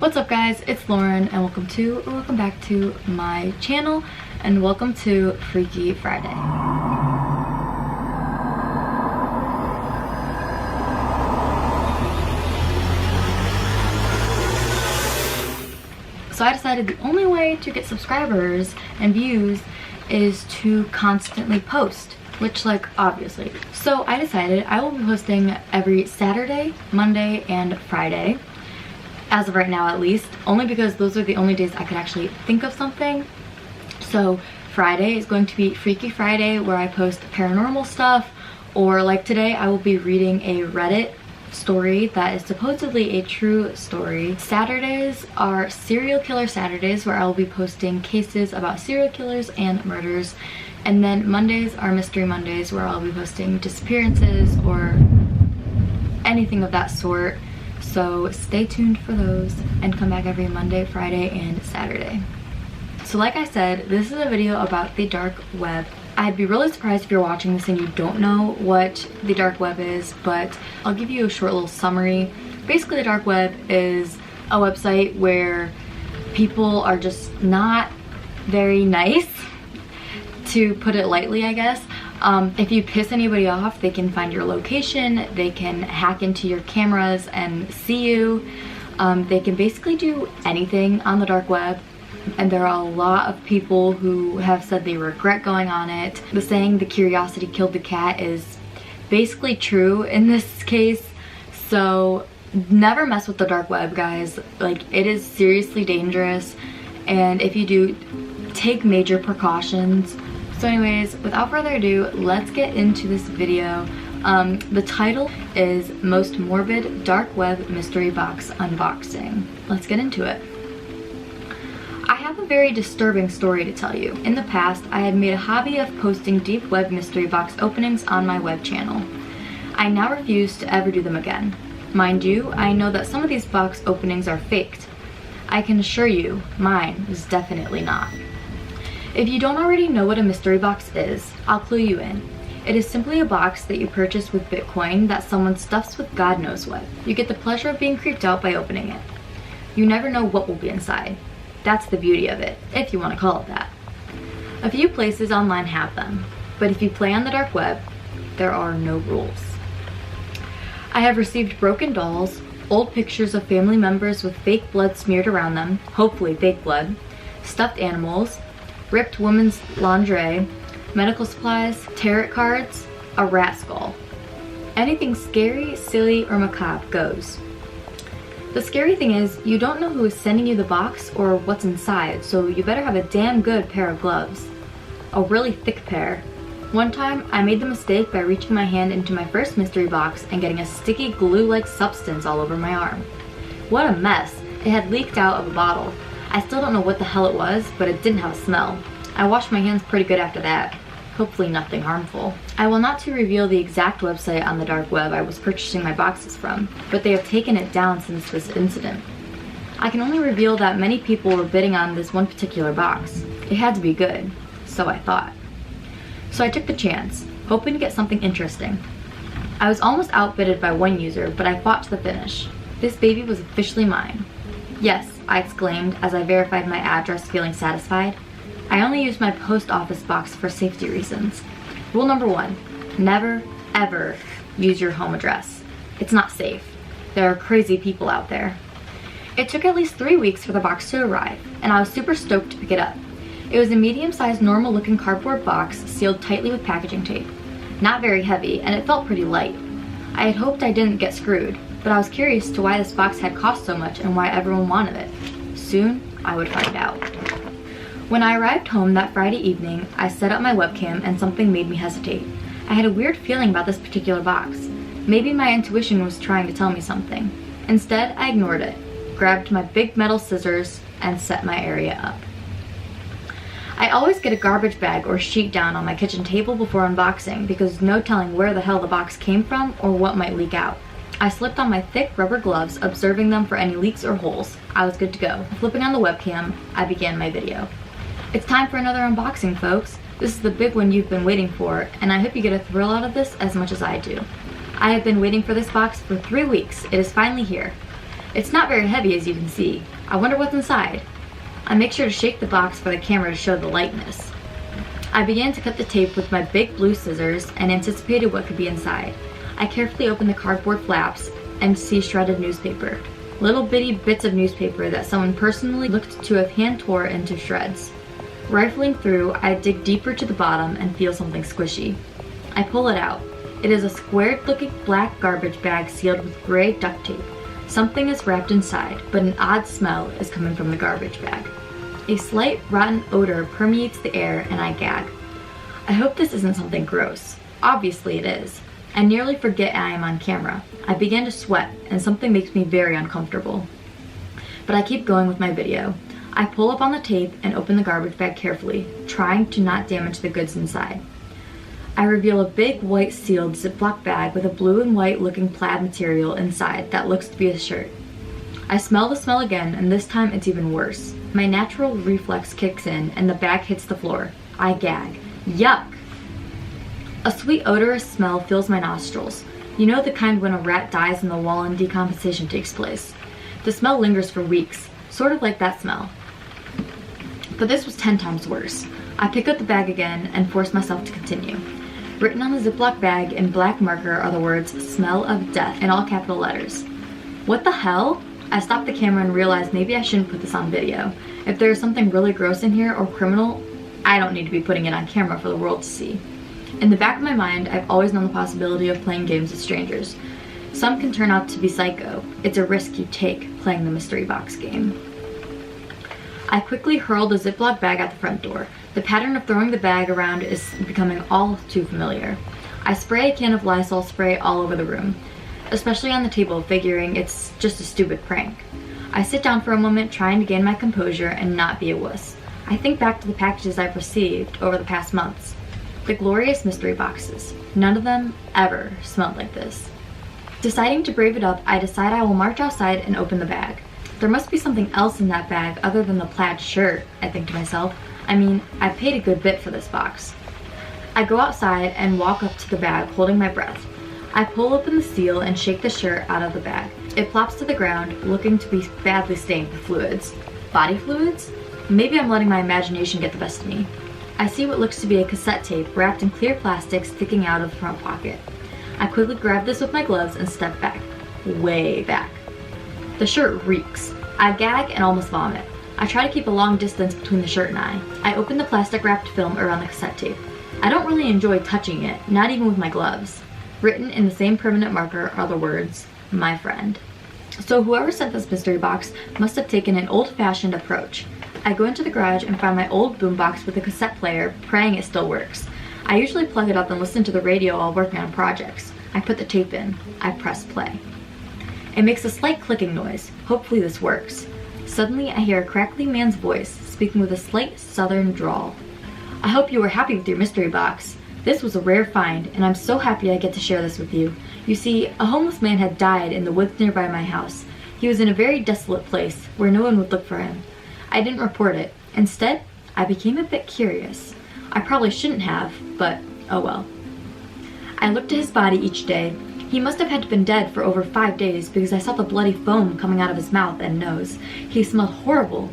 What's up guys, it's Lauren and welcome back to my channel and welcome to Freaky Friday. So I decided the only way to get subscribers and views is to constantly post, which obviously. So I decided I will be posting every Saturday, Monday, and Friday. As of right now at least, only because those are the only days I could actually think of something. So Friday is going to be Freaky Friday, where I post paranormal stuff, or like today I will be reading a Reddit story that is supposedly a true story. Saturdays are serial killer Saturdays, where I will be posting cases about serial killers and murders. And then Mondays are Mystery Mondays, where I'll be posting disappearances or anything of that sort. So stay tuned for those and come back every Monday, Friday, and Saturday. So like I said, this is a video about the dark web. I'd be really surprised if you're watching this and you don't know what the dark web is, but I'll give you a short little summary. Basically, the dark web is a website where people are just not very nice, to put it lightly, I guess. If you piss anybody off, they can find your location, they can hack into your cameras and see you. They can basically do anything on the dark web, and there are a lot of people who have said they regret going on it. The saying, "the curiosity killed the cat," is basically true in this case. So never mess with the dark web, guys. It is seriously dangerous, and if you do, take major precautions. So anyways, without further ado, let's get into this video. The title is Most Morbid Dark Web Mystery Box Unboxing. Let's get into it. I have a very disturbing story to tell you. In the past, I had made a hobby of posting deep web mystery box openings on my web channel. I now refuse to ever do them again. Mind you, I know that some of these box openings are faked. I can assure you, mine was definitely not. If you don't already know what a mystery box is, I'll clue you in. It is simply a box that you purchase with Bitcoin that someone stuffs with God knows what. You get the pleasure of being creeped out by opening it. You never know what will be inside. That's the beauty of it, if you want to call it that. A few places online have them, but if you play on the dark web, there are no rules. I have received broken dolls, old pictures of family members with fake blood smeared around them, hopefully fake blood, stuffed animals, ripped women's lingerie, medical supplies, tarot cards, a rat skull. Anything scary, silly, or macabre goes. The scary thing is, you don't know who is sending you the box or what's inside, so you better have a damn good pair of gloves. A really thick pair. One time, I made the mistake by reaching my hand into my first mystery box and getting a sticky glue-like substance all over my arm. What a mess. It had leaked out of a bottle. I still don't know what the hell it was, but it didn't have a smell. I washed my hands pretty good after that. Hopefully nothing harmful. I will not to reveal the exact website on the dark web I was purchasing my boxes from, but they have taken it down since this incident. I can only reveal that many people were bidding on this one particular box. It had to be good, so I thought. So I took the chance, hoping to get something interesting. I was almost outbidded by one user, but I fought to the finish. This baby was officially mine. Yes, I exclaimed as I verified my address, feeling satisfied. I only used my post office box for safety reasons. Rule number 1, never, ever use your home address. It's not safe. There are crazy people out there. It took at least 3 weeks for the box to arrive, and I was super stoked to pick it up. It was a medium-sized, normal-looking cardboard box sealed tightly with packaging tape. Not very heavy, and it felt pretty light. I had hoped I didn't get screwed, but I was curious to why this box had cost so much and why everyone wanted it. Soon, I would find out. When I arrived home that Friday evening, I set up my webcam and something made me hesitate. I had a weird feeling about this particular box. Maybe my intuition was trying to tell me something. Instead, I ignored it, grabbed my big metal scissors, and set my area up. I always get a garbage bag or sheet down on my kitchen table before unboxing because no telling where the hell the box came from or what might leak out. I slipped on my thick rubber gloves, observing them for any leaks or holes. I was good to go. Flipping on the webcam, I began my video. It's time for another unboxing, folks. This is the big one you've been waiting for, and I hope you get a thrill out of this as much as I do. I have been waiting for this box for 3 weeks. It is finally here. It's not very heavy, as you can see. I wonder what's inside. I make sure to shake the box for the camera to show the lightness. I began to cut the tape with my big blue scissors and anticipated what could be inside. I carefully opened the cardboard flaps and see shredded newspaper. Little bitty bits of newspaper that someone personally looked to have hand tore into shreds. Rifling through, I dig deeper to the bottom and feel something squishy. I pull it out. It is a squared-looking black garbage bag sealed with gray duct tape. Something is wrapped inside, but an odd smell is coming from the garbage bag. A slight rotten odor permeates the air and I gag. I hope this isn't something gross. Obviously it is. I nearly forget I am on camera. I begin to sweat and something makes me very uncomfortable. But I keep going with my video. I pull up on the tape and open the garbage bag carefully, trying to not damage the goods inside. I reveal a big white sealed Ziploc bag with a blue and white looking plaid material inside that looks to be a shirt. I smell the smell again, and this time it's even worse. My natural reflex kicks in and the bag hits the floor. I gag. Yuck! A sweet odorous smell fills my nostrils. You know, the kind when a rat dies in the wall and decomposition takes place. The smell lingers for weeks, sort of like that smell. But this was 10 times worse. I pick up the bag again and force myself to continue. Written on the Ziploc bag in black marker are the words, "Smell of death," in all capital letters. What the hell? I stop the camera and realize maybe I shouldn't put this on video. If there is something really gross in here or criminal, I don't need to be putting it on camera for the world to see. In the back of my mind, I've always known the possibility of playing games with strangers. Some can turn out to be psycho. It's a risk you take playing the mystery box game. I quickly hurl the Ziploc bag out the front door. The pattern of throwing the bag around is becoming all too familiar. I spray a can of Lysol spray all over the room, especially on the table, figuring it's just a stupid prank. I sit down for a moment, trying to gain my composure and not be a wuss. I think back to the packages I've received over the past months. The glorious mystery boxes. None of them ever smelled like this. Deciding to brave it up, I decide I will march outside and open the bag. There must be something else in that bag other than the plaid shirt, I think to myself. I mean, I paid a good bit for this box. I go outside and walk up to the bag, holding my breath. I pull open the seal and shake the shirt out of the bag. It plops to the ground, looking to be badly stained with fluids. Body fluids? Maybe I'm letting my imagination get the best of me. I see what looks to be a cassette tape wrapped in clear plastic sticking out of the front pocket. I quickly grab this with my gloves and step back. Way back. The shirt reeks. I gag and almost vomit. I try to keep a long distance between the shirt and I. I open the plastic wrapped film around the cassette tape. I don't really enjoy touching it, not even with my gloves. Written in the same permanent marker are the words, "My friend." So whoever sent this mystery box must have taken an old-fashioned approach. I go into the garage and find my old boombox with a cassette player, praying it still works. I usually plug it up and listen to the radio while working on projects. I put the tape in. I press play. It makes a slight clicking noise. Hopefully this works. Suddenly I hear a crackly man's voice, speaking with a slight southern drawl. I hope you were happy with your mystery box. This was a rare find, and I'm so happy I get to share this with you. You see, a homeless man had died in the woods nearby my house. He was in a very desolate place, where no one would look for him. I didn't report it. Instead, I became a bit curious. I probably shouldn't have, but oh well. I looked at his body each day. He must have had been dead for over 5 days because I saw the bloody foam coming out of his mouth and nose. He smelled horrible.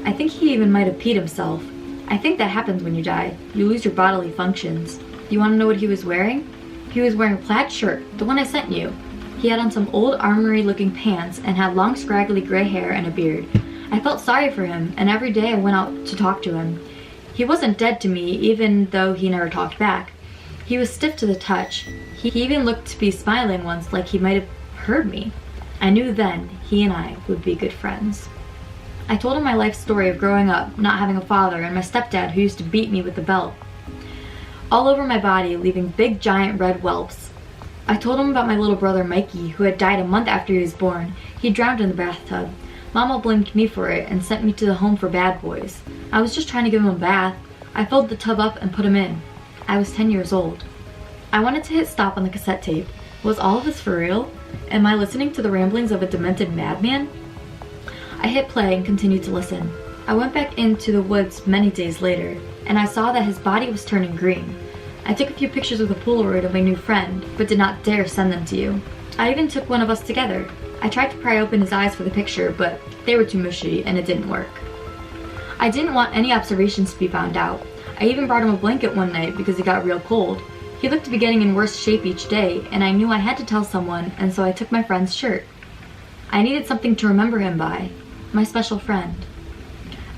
I think he even might have peed himself. I think that happens when you die. You lose your bodily functions. You want to know what he was wearing? He was wearing a plaid shirt, the one I sent you. He had on some old armory-looking pants and had long scraggly gray hair and a beard. I felt sorry for him, and every day I went out to talk to him. He wasn't dead to me, even though he never talked back. He was stiff to the touch. He even looked to be smiling once, like he might have heard me. I knew then he and I would be good friends. I told him my life story of growing up, not having a father, and my stepdad who used to beat me with the belt all over my body, leaving big giant red whelps. I told him about my little brother Mikey, who had died a month after he was born. He drowned in the bathtub. Mama blamed me for it and sent me to the home for bad boys. I was just trying to give him a bath. I filled the tub up and put him in. I was 10 years old. I wanted to hit stop on the cassette tape. Was all of this for real? Am I listening to the ramblings of a demented madman? I hit play and continued to listen. I went back into the woods many days later, and I saw that his body was turning green. I took a few pictures with a Polaroid of my new friend, but did not dare send them to you. I even took one of us together. I tried to pry open his eyes for the picture, but they were too mushy and it didn't work. I didn't want any observations to be found out. I even brought him a blanket one night because it got real cold. He looked to be getting in worse shape each day, and I knew I had to tell someone, and so I took my friend's shirt. I needed something to remember him by. My special friend.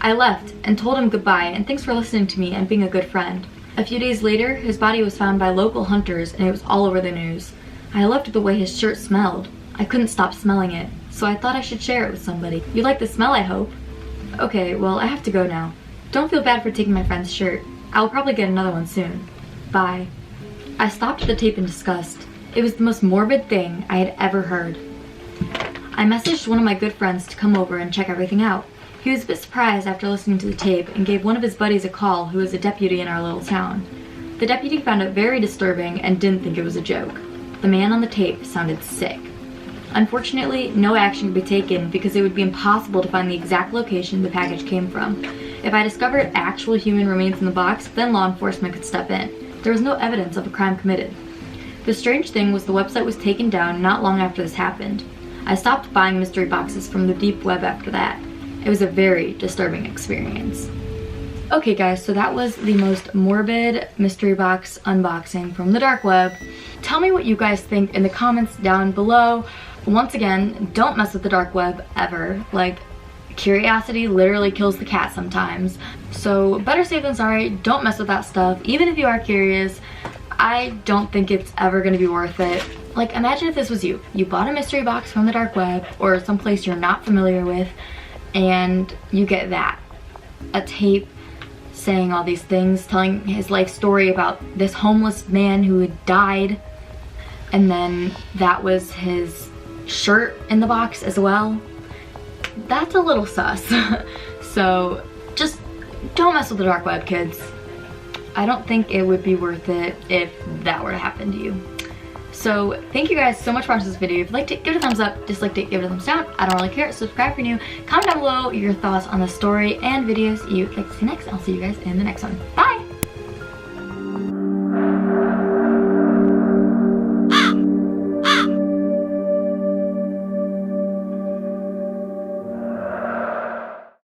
I left and told him goodbye and thanks for listening to me and being a good friend. A few days later, his body was found by local hunters and it was all over the news. I loved the way his shirt smelled. I couldn't stop smelling it, so I thought I should share it with somebody. You like the smell, I hope? Okay, well, I have to go now. Don't feel bad for taking my friend's shirt. I will probably get another one soon. Bye. I stopped the tape in disgust. It was the most morbid thing I had ever heard. I messaged one of my good friends to come over and check everything out. He was a bit surprised after listening to the tape and gave one of his buddies a call who was a deputy in our little town. The deputy found it very disturbing and didn't think it was a joke. The man on the tape sounded sick. Unfortunately, no action could be taken because it would be impossible to find the exact location the package came from. If I discovered actual human remains in the box, then law enforcement could step in. There was no evidence of a crime committed. The strange thing was the website was taken down not long after this happened. I stopped buying mystery boxes from the deep web after that. It was a very disturbing experience. Okay guys, so that was the most morbid mystery box unboxing from the dark web. Tell me what you guys think in the comments down below. Once again, don't mess with the dark web ever. Like, curiosity literally kills the cat sometimes. So better safe than sorry, don't mess with that stuff. Even if you are curious, I don't think it's ever gonna be worth it. Like, imagine if this was you. You bought a mystery box from the dark web or someplace you're not familiar with, and you get that. A tape saying all these things, telling his life story about this homeless man who had died, and then that was his shirt in the box as well. That's a little sus. So just don't mess with the dark web, kids. I don't think it would be worth it if that were to happen to you. So thank you guys so much for watching this video. If you liked it, give it a thumbs up. Disliked it, give it a thumbs down. I don't really care. Subscribe if you're new. Comment down below your thoughts on the story and videos you'd like to see next. I'll see you guys in the next one. Bye!